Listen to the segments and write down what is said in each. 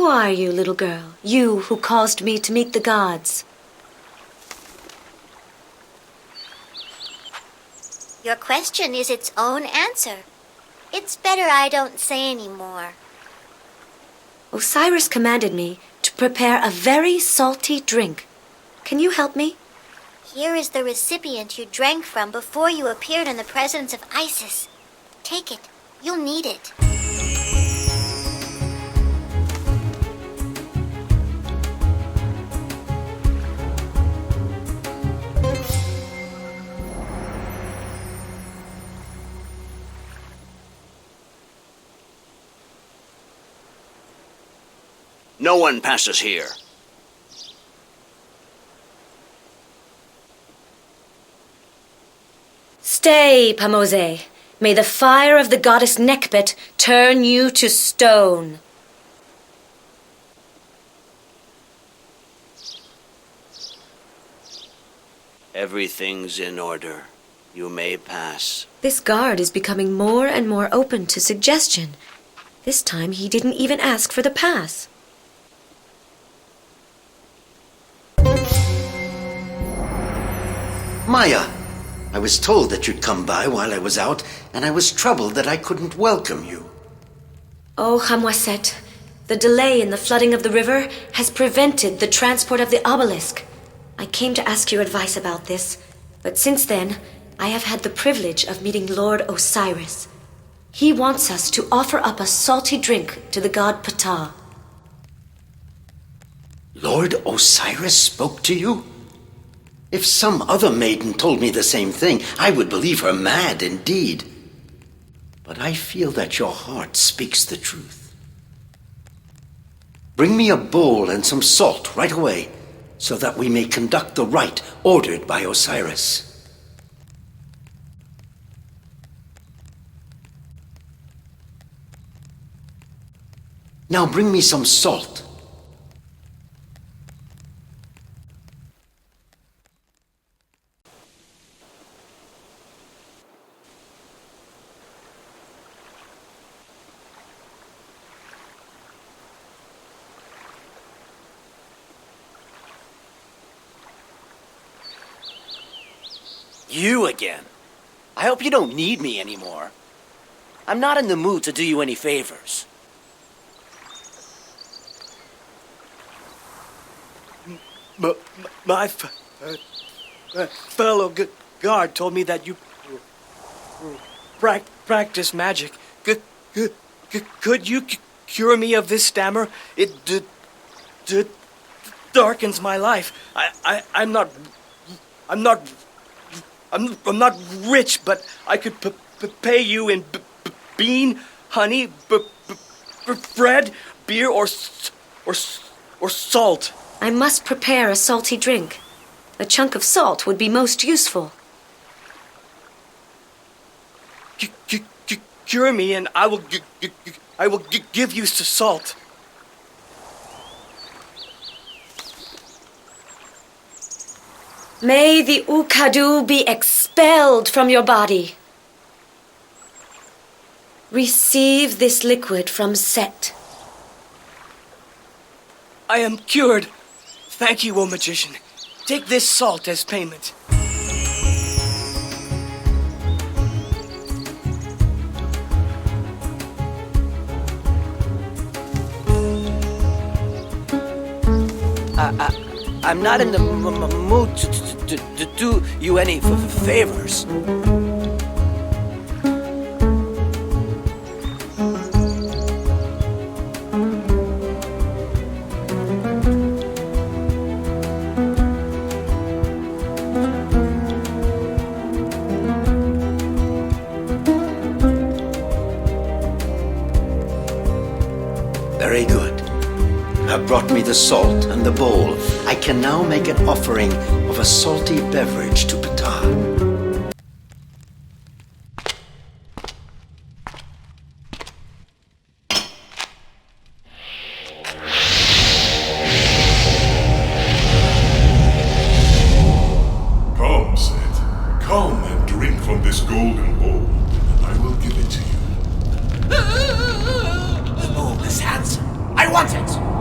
Who are you, little girl? You who caused me to meet the gods? Your question is its own answer. It's better I don't say any more. Osiris commanded me to prepare a very salty drink. Can you help me? Here is the recipient you drank from before you appeared in the presence of Isis. Take it. You'll need it. No one passes here. Stay, Pamose. May the fire of the goddess Nekbet turn you to stone. Everything's in order. You may pass. This guard is becoming more and more open to suggestion. This time he didn't even ask for the pass. Maya, I was told that you'd come by while I was out, and I was troubled that I couldn't welcome you. Oh, Hamwaset, the delay in the flooding of the river has prevented the transport of the obelisk. I came to ask your advice about this, but since then, I have had the privilege of meeting Lord Osiris. He wants us to offer up a salty drink to the god Ptah. Lord Osiris spoke to you? If some other maiden told me the same thing, I would believe her mad indeed. But I feel that your heart speaks the truth. Bring me a bowl and some salt right away, so that we may conduct the rite ordered by Osiris. Now bring me some salt. You again. I hope you don't need me anymore. I'm not in the mood to do you any favors. My fellow guard told me that you practice magic. Could you cure me of this stammer? It darkens my life. I'm not rich, but I could pay you in bean, honey, bread, beer, or salt. I must prepare a salty drink. A chunk of salt would be most useful. Cure me, and I will give you salt. May the Ukadu be expelled from your body. Receive this liquid from Set. I am cured. Thank you, O magician. Take this salt as payment. I'm not in the mood to do you any favors. Very good. You have brought me the salt and the bowl. I can now make an offering of a salty beverage to Ptah. Come, Seth. Come and drink from this golden bowl, and I will give it to you. The bowl is handsome. I want it.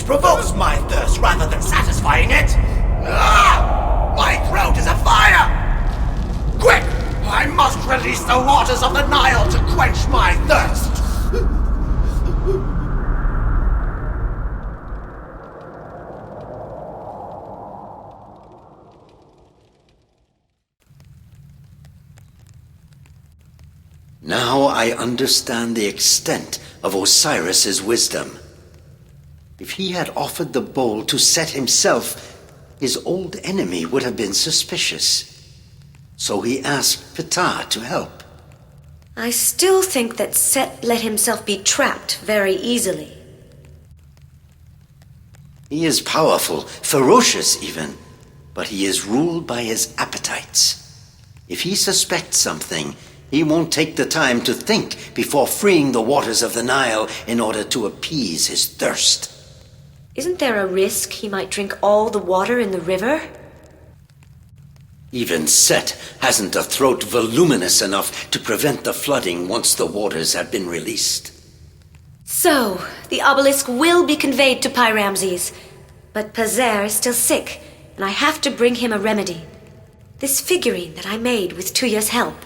which provokes my thirst rather than satisfying it. Ah! My throat is afire! Quick! I must release the waters of the Nile to quench my thirst! Now I understand the extent of Osiris's wisdom. If he had offered the bowl to Set himself, his old enemy would have been suspicious. So he asked Ptah to help. I still think that Set let himself be trapped very easily. He is powerful, ferocious even, but he is ruled by his appetites. If he suspects something, he won't take the time to think before freeing the waters of the Nile in order to appease his thirst. Isn't there a risk he might drink all the water in the river? Even Set hasn't a throat voluminous enough to prevent the flooding once the waters have been released. So, the obelisk will be conveyed to Ramses, but Pazer is still sick, and I have to bring him a remedy. This figurine that I made with Tuya's help.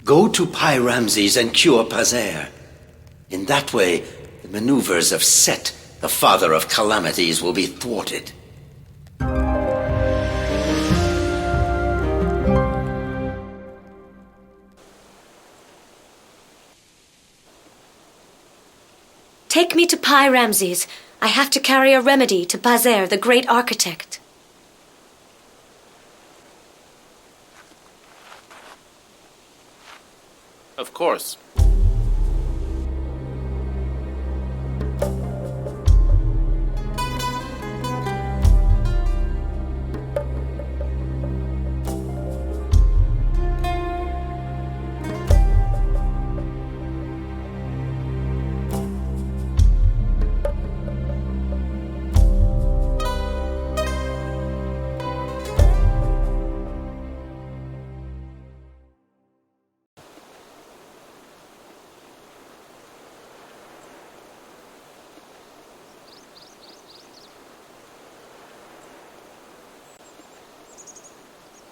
Go to Ramses and cure Pazer. In that way, the maneuvers of Set, the father of calamities, will be thwarted. Take me to Ramses. I have to carry a remedy to Pazer, the great architect. Of course.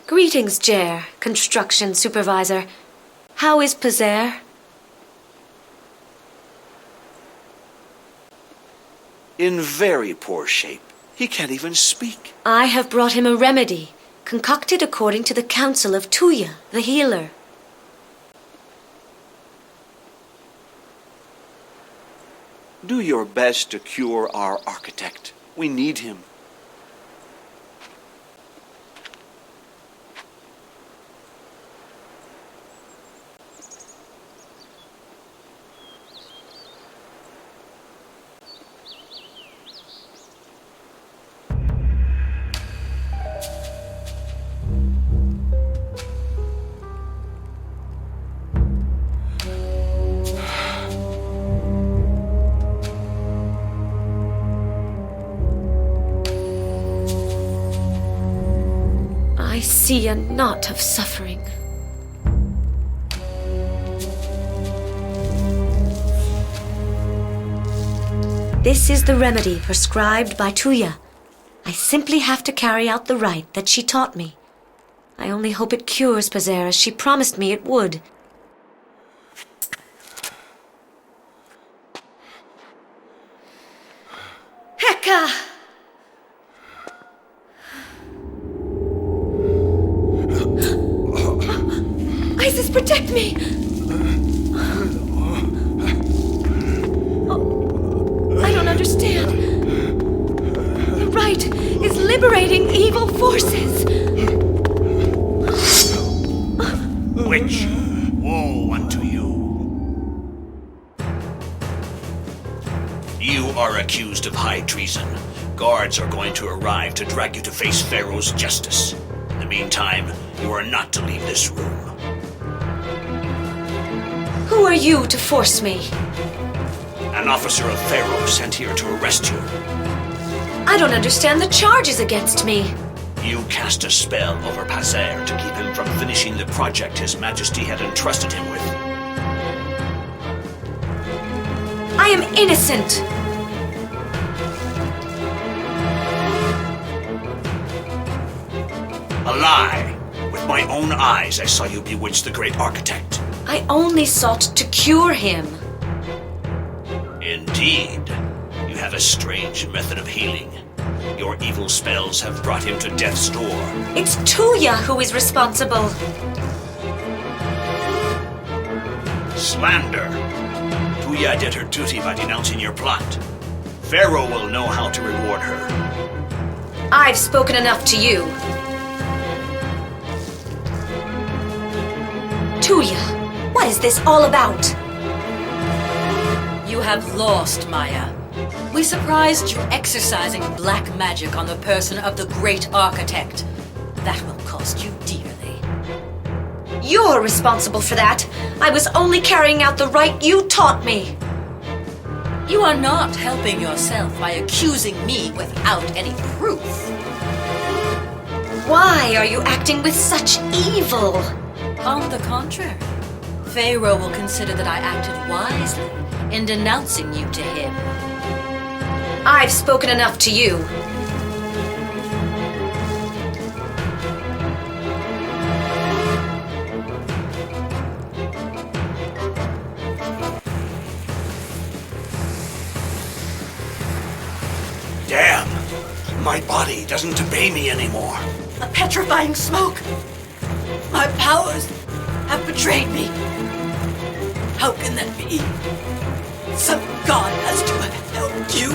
Greetings, Jer, construction supervisor. How is Pazer? In very poor shape. He can't even speak. I have brought him a remedy, concocted according to the counsel of Tuya, the healer. Do your best to cure our architect. We need him. I see a knot of suffering. This is the remedy prescribed by Tuya. I simply have to carry out the rite that she taught me. I only hope it cures Pazer as she promised me it would. Heka! Isis, protect me! Oh, I don't understand. The rite is liberating evil forces. Witch, woe unto you. You are accused of high treason. Guards are going to arrive to drag you to face Pharaoh's justice. In the meantime, you are not to leave this room. Who are you to force me? An officer of Pharaoh sent here to arrest you. I don't understand the charges against me. You cast a spell over Pazer to keep him from finishing the project His Majesty had entrusted him with. I am innocent. A lie. With my own eyes, I saw you bewitch the great architect. I only sought to cure him. Indeed. You have a strange method of healing. Your evil spells have brought him to death's door. It's Tuya who is responsible. Slander. Tuya did her duty by denouncing your plot. Pharaoh will know how to reward her. I've spoken enough to you. Tuya, what is this all about? You have lost, Maya. We surprised you exercising black magic on the person of the great architect. That will cost you dearly. You're responsible for that. I was only carrying out the rite you taught me. You are not helping yourself by accusing me without any proof. Why are you acting with such evil? On the contrary, Pharaoh will consider that I acted wisely in denouncing you to him. I've spoken enough to you. Damn! My body doesn't obey me anymore. A petrifying smoke! My powers have betrayed me. How can that be? Some god has to have helped you.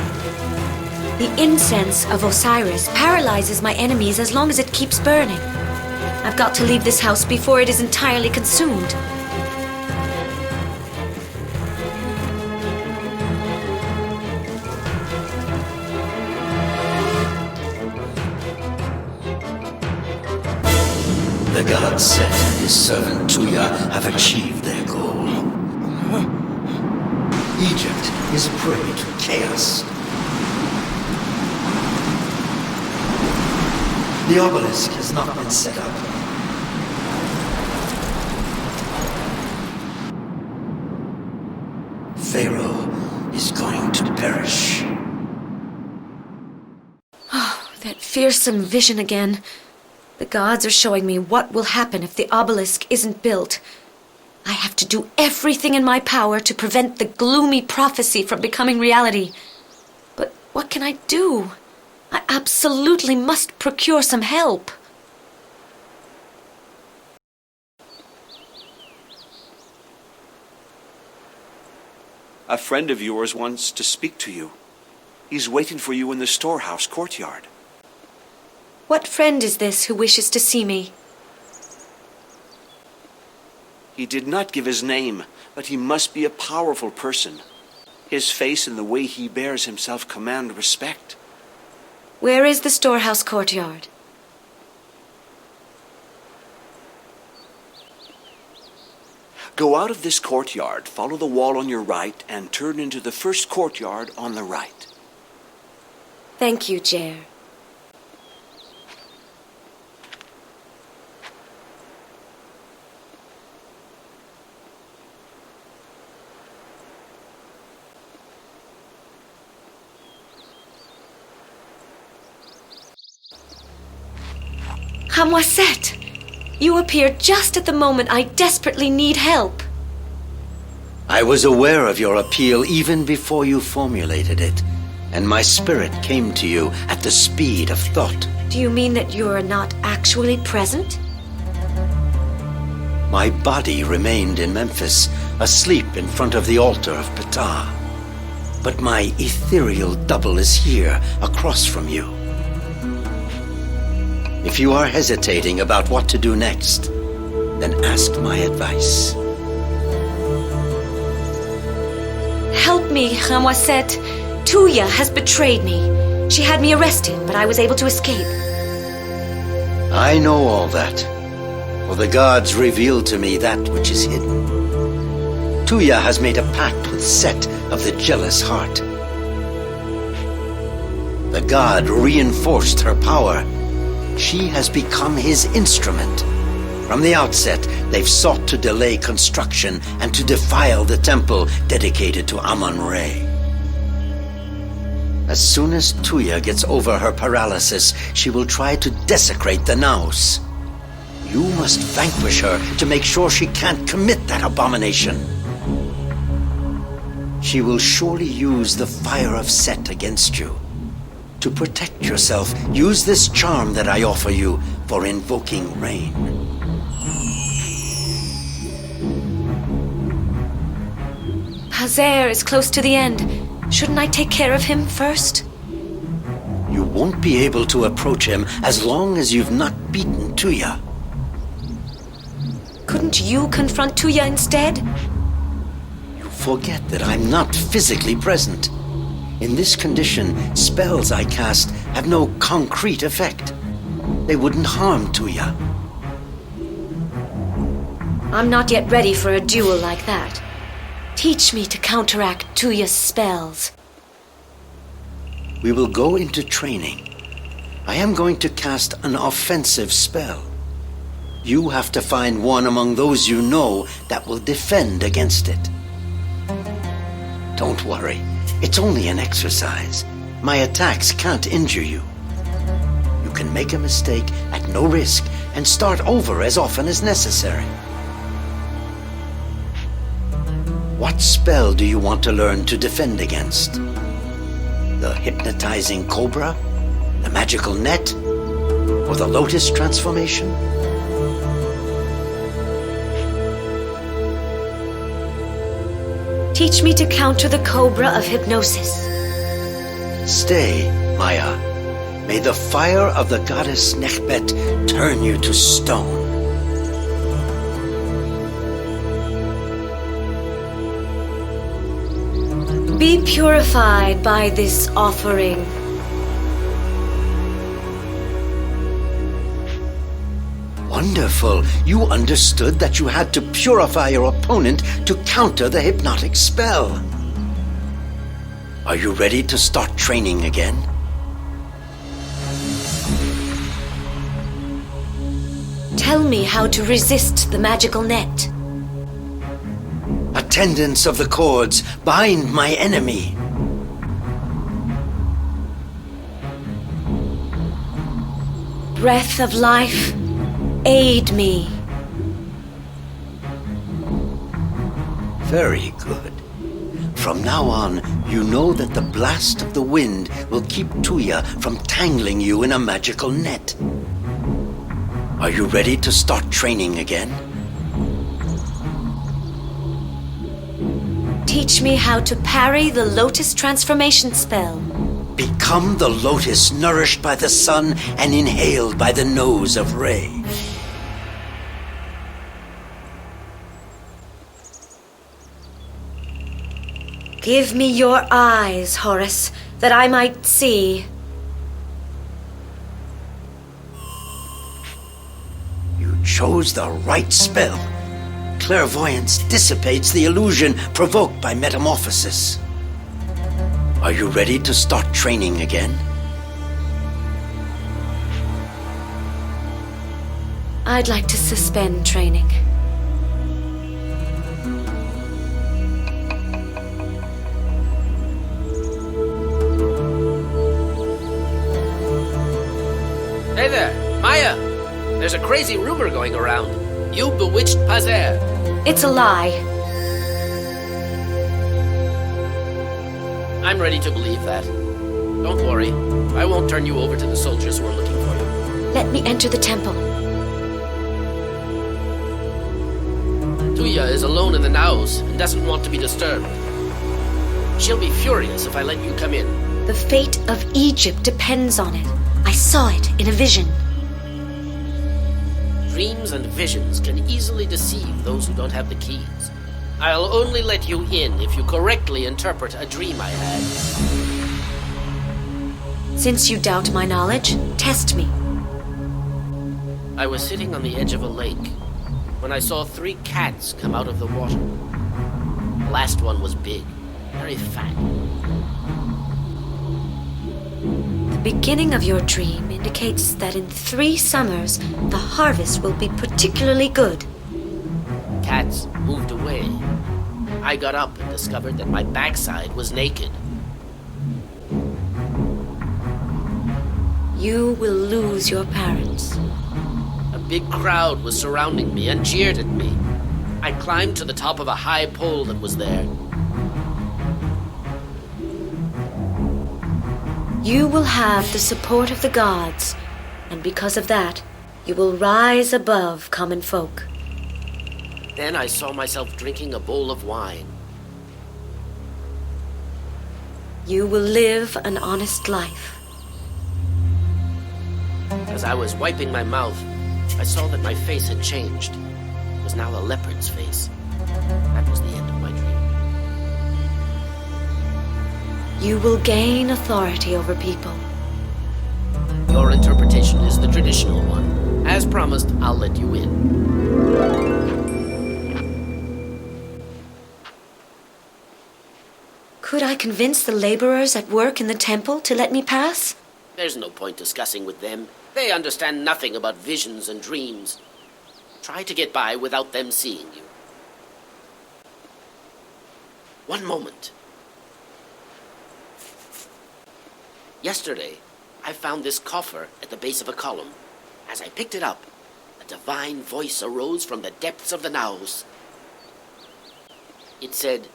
The incense of Osiris paralyzes my enemies as long as it keeps burning. I've got to leave this house before it is entirely consumed. The god Set and his servant Tuya have achieved their goal. Egypt is prey to chaos. The obelisk has not been set up. Pharaoh is going to perish. Oh, that fearsome vision again. The gods are showing me what will happen if the obelisk isn't built. I have to do everything in my power to prevent the gloomy prophecy from becoming reality. But what can I do? I absolutely must procure some help. A friend of yours wants to speak to you. He's waiting for you in the storehouse courtyard. What friend is this who wishes to see me? He did not give his name, but he must be a powerful person. His face and the way he bears himself command respect. Where is the storehouse courtyard? Go out of this courtyard, follow the wall on your right, and turn into the first courtyard on the right. Thank you, Jer. Hamwaset! You appeared just at the moment I desperately need help. I was aware of your appeal even before you formulated it, and my spirit came to you at the speed of thought. Do you mean that you're not actually present? My body remained in Memphis, asleep in front of the altar of Ptah. But my ethereal double is here, across from you. If you are hesitating about what to do next, then ask my advice. Help me, Hamwaset. Tuya has betrayed me. She had me arrested, but I was able to escape. I know all that, for the gods revealed to me that which is hidden. Tuya has made a pact with Set of the jealous heart. The god reinforced her power. She has become his instrument. From the outset, they've sought to delay construction and to defile the temple dedicated to Amun-Re. As soon as Tuya gets over her paralysis, she will try to desecrate the Naus. You must vanquish her to make sure she can't commit that abomination. She will surely use the fire of Set against you. To protect yourself, use this charm that I offer you for invoking rain. Hazer is close to the end. Shouldn't I take care of him first? You won't be able to approach him as long as you've not beaten Tuya. Couldn't you confront Tuya instead? You forget that I'm not physically present. In this condition, spells I cast have no concrete effect. They wouldn't harm Tuya. I'm not yet ready for a duel like that. Teach me to counteract Tuya's spells. We will go into training. I am going to cast an offensive spell. You have to find one among those you know that will defend against it. Don't worry. It's only an exercise. My attacks can't injure you. You can make a mistake at no risk and start over as often as necessary. What spell do you want to learn to defend against? The hypnotizing cobra? The magical net? Or the lotus transformation? Teach me to counter the cobra of hypnosis. Stay, Maya. May the fire of the goddess Nekhbet turn you to stone. Be purified by this offering. Wonderful. You understood that you had to purify your opponent to counter the hypnotic spell. Are you ready to start training again? Tell me how to resist the magical net. Attendants of the cords, bind my enemy. Breath of life, aid me. Very good. From now on, you know that the blast of the wind will keep Tuya from tangling you in a magical net. Are you ready to start training again? Teach me how to parry the lotus transformation spell. Become the lotus nourished by the sun and inhaled by the nose of Re. Give me your eyes, Horus, that I might see. You chose the right spell. Clairvoyance dissipates the illusion provoked by metamorphosis. Are you ready to start training again? I'd like to suspend training. Hey there, Maya! There's a crazy rumor going around. You bewitched Pazer. It's a lie. I'm ready to believe that. Don't worry. I won't turn you over to the soldiers who are looking for you. Let me enter the temple. Tuya is alone in the Naus and doesn't want to be disturbed. She'll be furious if I let you come in. The fate of Egypt depends on it. I saw it in a vision. Dreams and visions can easily deceive those who don't have the keys. I'll only let you in if you correctly interpret a dream I had. Since you doubt my knowledge, test me. I was sitting on the edge of a lake when I saw 3 cats come out of the water. The last one was big, very fat. The beginning of your dream indicates that in 3 summers, the harvest will be particularly good. Cats moved away. I got up and discovered that my backside was naked. you will lose your parents. A big crowd was surrounding me and cheered at me. I climbed to the top of a high pole that was there. You will have the support of the gods, and because of that, you will rise above common folk. Then I saw myself drinking a bowl of wine. You will live an honest life. As I was wiping my mouth, I saw that my face had changed. It was now a leopard's face. That was the end of my dream. You will gain authority over people. Your interpretation is the traditional one. As promised, I'll let you in. Could I convince the laborers at work in the temple to let me pass? There's no point discussing with them. They understand nothing about visions and dreams. Try to get by without them seeing you. One moment. Yesterday, I found this coffer at the base of a column. As I picked it up, a divine voice arose from the depths of the naos. It said,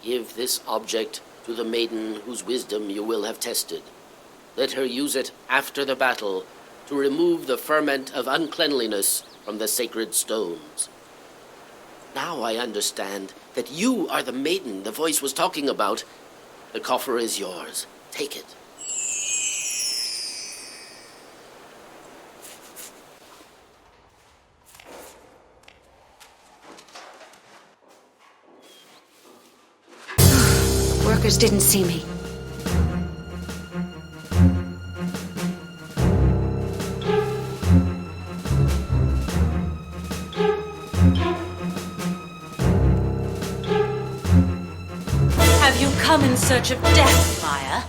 "Give this object to the maiden whose wisdom you will have tested. Let her use it after the battle to remove the ferment of uncleanliness from the sacred stones." Now I understand that you are the maiden the voice was talking about. The coffer is yours. Take it. Workers didn't see me. Have you come in search of death, Maya?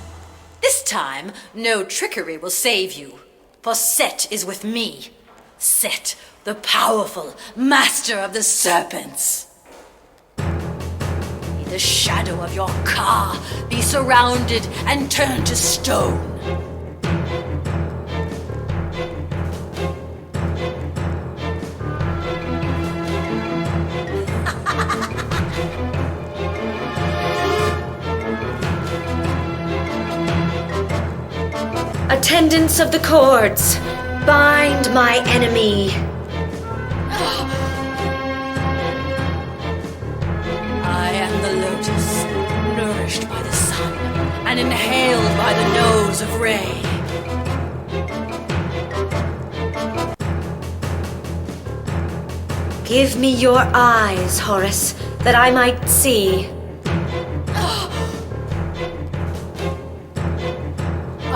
This time, no trickery will save you, for Set is with me. Set, the powerful master of the serpents. May the shadow of your car be surrounded and turned to stone. Attendants of the cords, bind my enemy. I am the lotus, nourished by the sun and inhaled by the nose of Re. Give me your eyes, Horus, that I might see.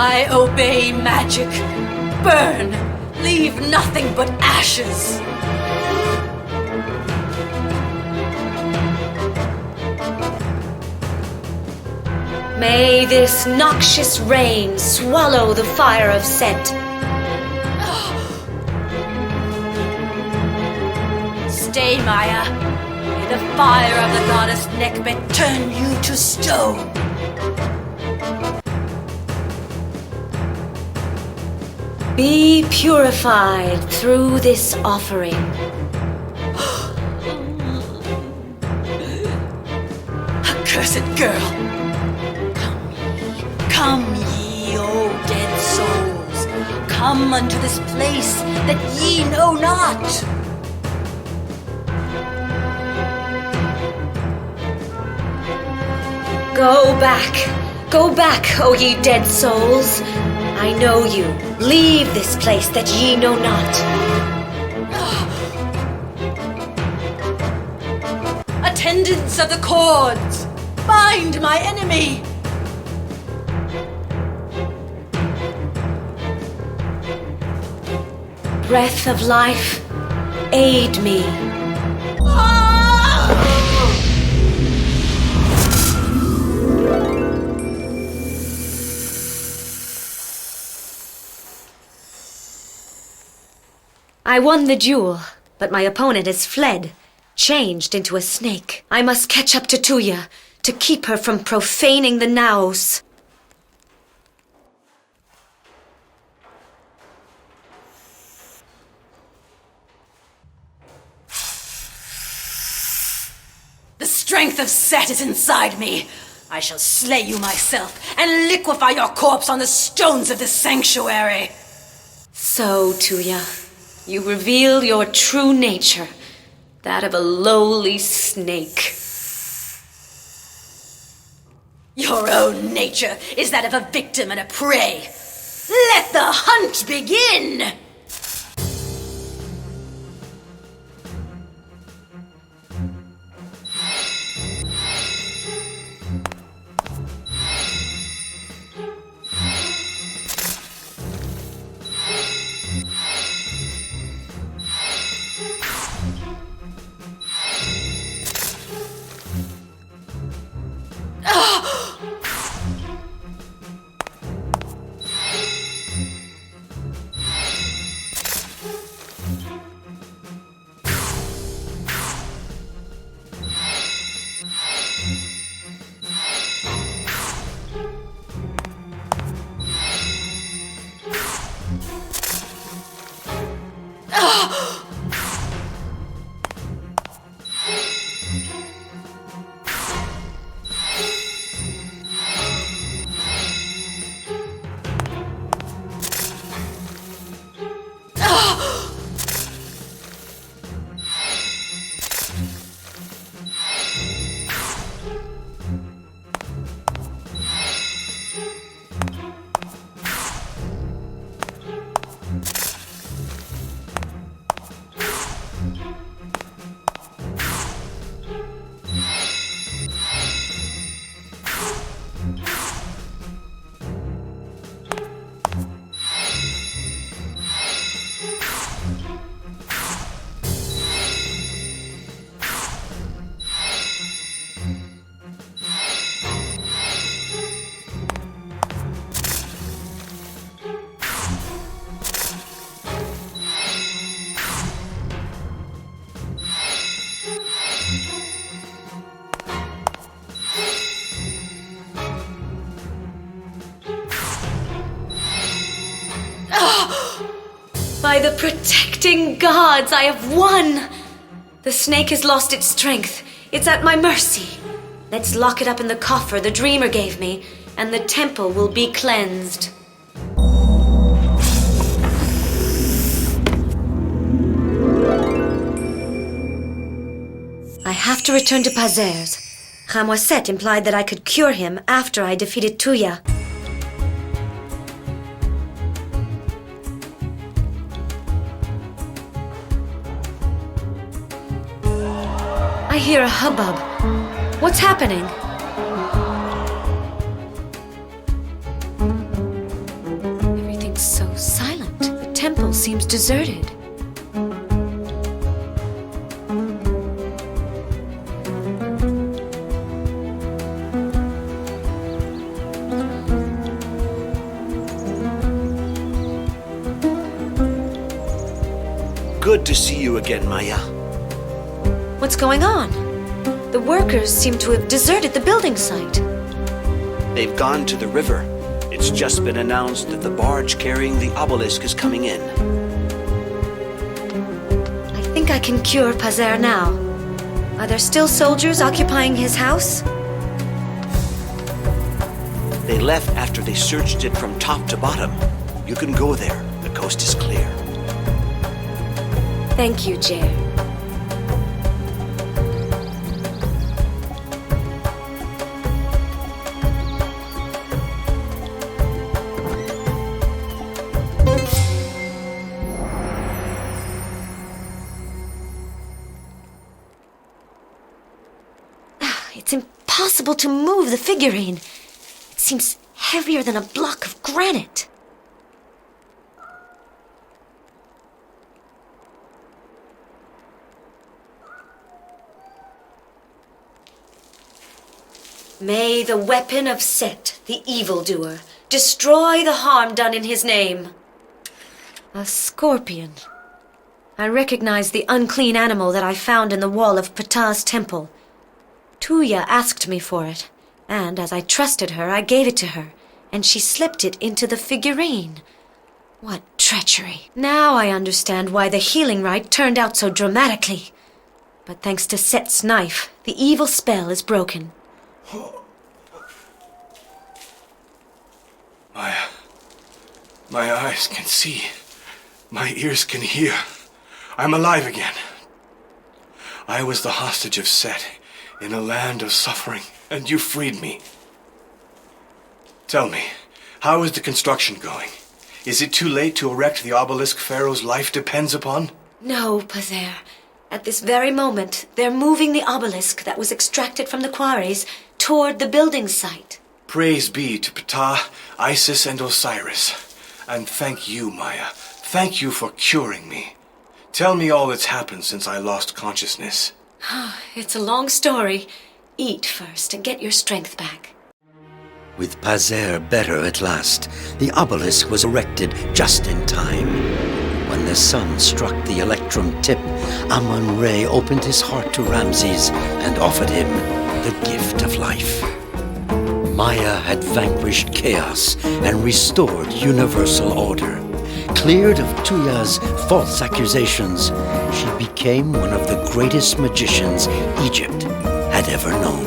I obey magic. Burn! Leave nothing but ashes! May this noxious rain swallow the fire of Set. Stay, Maya. May the fire of the goddess Nekbet turn you to stone. Be purified through this offering. Accursed girl! Come ye, O dead souls! Come unto this place that ye know not! Go back, O ye dead souls. I know you. Leave this place that ye know not. Attendants of the cords, bind my enemy! Breath of life, aid me. I won the duel, but my opponent has fled, changed into a snake. I must catch up to Tuya to keep her from profaning the naos. of Set is inside me. I shall slay you myself and liquefy your corpse on the stones of the sanctuary. So, Tuya, you reveal your true nature, that of a lowly snake. Your own nature is that of a victim and a prey. Let the hunt begin! By the protecting gods, I have won! The snake has lost its strength. It's at my mercy. Let's lock it up in the coffer the dreamer gave me, and the temple will be cleansed. I have to return to Pazers. Ramses implied that I could cure him after I defeated Tuya. I hear a hubbub. What's happening? Everything's so silent. The temple seems deserted. Good to see you again, Maya. What's going on? The workers seem to have deserted the building site. They've gone to the river. It's just been announced that the barge carrying the obelisk is coming in. I think I can cure Pazer now. Are there still soldiers occupying his house? They left after they searched it from top to bottom. You can go there. The coast is clear. Thank you, Jer. It's impossible to move the figurine. It seems heavier than a block of granite. May the weapon of Set, the evildoer, destroy the harm done in his name. A scorpion. I recognize the unclean animal that I found in the wall of Ptah's temple. Tuya asked me for it, and as I trusted her, I gave it to her, and she slipped it into the figurine. What treachery. Now I understand why the healing rite turned out so dramatically. But thanks to Set's knife, the evil spell is broken. My eyes can see. My ears can hear. I'm alive again. I was the hostage of Set in a land of suffering, and you freed me. Tell me, how is the construction going? Is it too late to erect the obelisk Pharaoh's life depends upon? No, Pazer. At this very moment, they're moving the obelisk that was extracted from the quarries toward the building site. Praise be to Ptah, Isis, and Osiris. And thank you, Maya. Thank you for curing me. Tell me all that's happened since I lost consciousness. It's a long story. Eat first and get your strength back. With Pazer better at last, the obelisk was erected just in time. When the sun struck the electrum tip, Amun-Re opened his heart to Ramses and offered him the gift of life. Maya had vanquished chaos and restored universal order. Cleared of Tuya's false accusations, she became one of the greatest magicians Egypt had ever known.